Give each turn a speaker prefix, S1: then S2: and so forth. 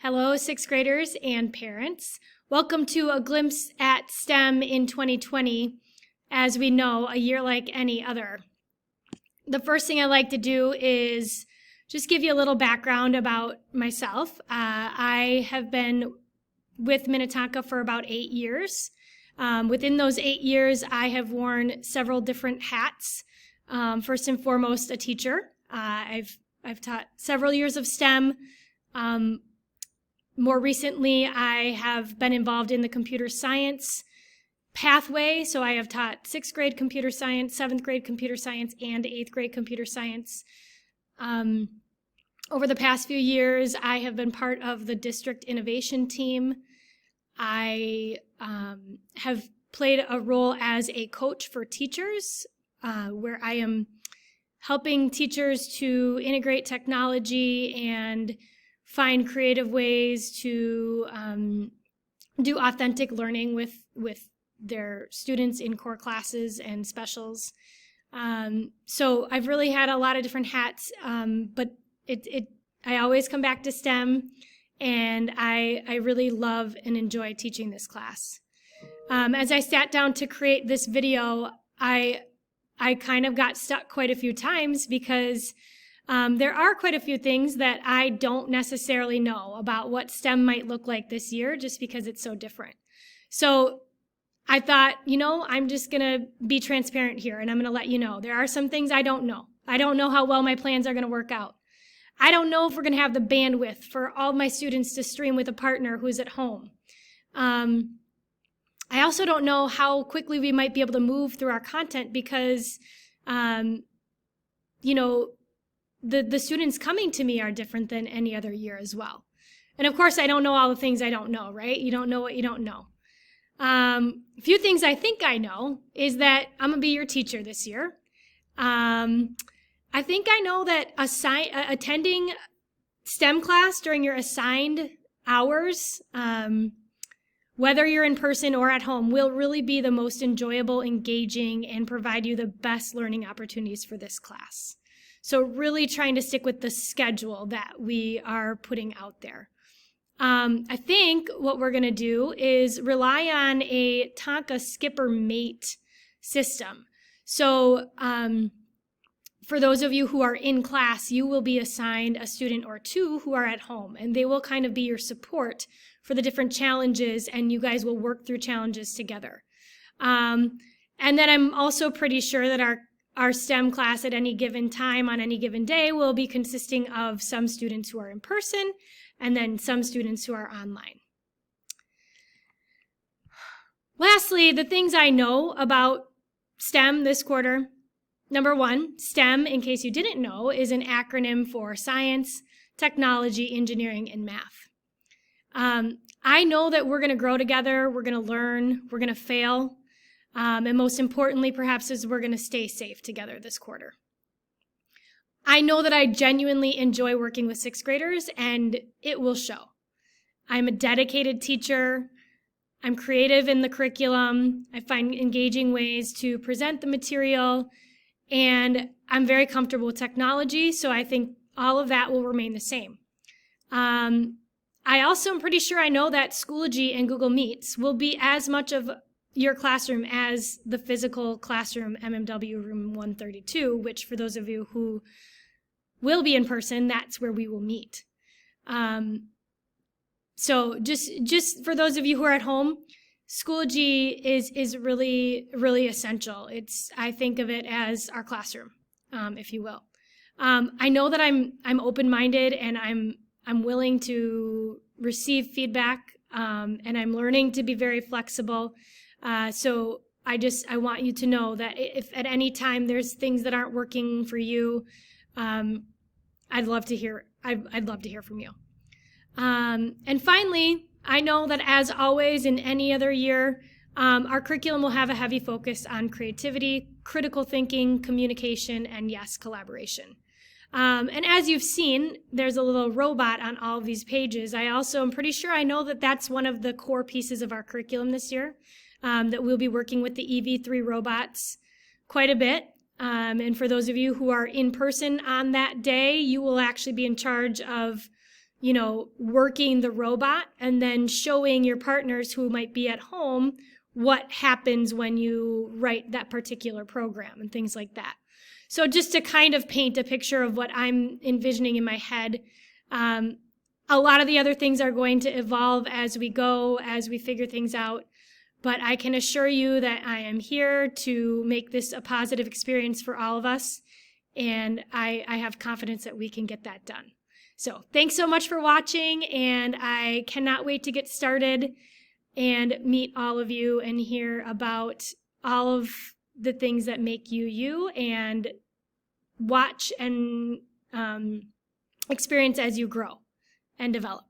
S1: Hello, sixth graders and parents. Welcome to a glimpse at STEM in 2020. As we know, a year like any other. The first thing I like to do is just give you a little background about myself. I have been with Minnetonka for about 8 years. Within those 8 years, I have worn several different hats. First and foremost, a teacher. I've taught several years of STEM. More recently, I have been involved in the computer science pathway. So I have taught 6th grade computer science, 7th grade computer science, and 8th grade computer science. Over the past few years, I have been part of the district innovation team. I have played a role as a coach for teachers, where I am helping teachers to integrate technology and find creative ways to do authentic learning with their students in core classes and specials. So I've really had a lot of different hats, but I always come back to STEM, and I really love and enjoy teaching this class. As I sat down to create this video, I kind of got stuck quite a few times because there are quite a few things that I don't necessarily know about what STEM might look like this year, just because it's so different. So I thought, I'm just going to be transparent here, and I'm going to let you know. There are some things I don't know. I don't know how well my plans are going to work out. I don't know if we're going to have the bandwidth for all my students to stream with a partner who's at home. I also don't know how quickly we might be able to move through our content because, the students coming to me are different than any other year as well. And of course, I don't know all the things I don't know, right? You don't know what you don't know. A few things I think I know is that I'm going to be your teacher this year. I think I know that attending STEM class during your assigned hours, whether you're in person or at home, will really be the most enjoyable, engaging, and provide you the best learning opportunities for this class. So really trying to stick with the schedule that we are putting out there. I think what we're going to do is rely on a Tonka skipper mate system. So for those of you who are in class, you will be assigned a student or two who are at home, and they will kind of be your support for the different challenges, and you guys will work through challenges together. And then I'm also pretty sure that our STEM class at any given time on any given day will be consisting of some students who are in person and then some students who are online. Lastly, the things I know about STEM this quarter. Number one, STEM, in case you didn't know, is an acronym for science, technology, engineering, and math. I know that we're going to grow together, we're going to learn, we're going to fail, and most importantly, perhaps, is we're going to stay safe together this quarter. I know that I genuinely enjoy working with sixth graders, and it will show. I'm a dedicated teacher. I'm creative in the curriculum. I find engaging ways to present the material, and I'm very comfortable with technology, so I think all of that will remain the same. I also am pretty sure I know that Schoology and Google Meets will be as much of your classroom as the physical classroom, MMW room 132, which for those of you who will be in person, that's where we will meet. So just for those of you who are at home, Schoology is really, really essential. I think of it as our classroom, if you will. I know that I'm open-minded, and I'm willing to receive feedback, and I'm learning to be very flexible. So I want you to know that if at any time there's things that aren't working for you, I'd love to hear from you. And finally, I know that as always in any other year, our curriculum will have a heavy focus on creativity, critical thinking, communication, and yes, collaboration. And as you've seen, there's a little robot on all of these pages. I also am pretty sure I know that that's one of the core pieces of our curriculum this year, that we'll be working with the EV3 robots quite a bit. And for those of you who are in person on that day, you will actually be in charge of working the robot and then showing your partners who might be at home what happens when you write that particular program and things like that. So just to kind of paint a picture of what I'm envisioning in my head, a lot of the other things are going to evolve as we go, as we figure things out. But I can assure you that I am here to make this a positive experience for all of us. And I have confidence that we can get that done. So thanks so much for watching. And I cannot wait to get started and meet all of you and hear about all of the things that make you you, and watch and experience as you grow and develop.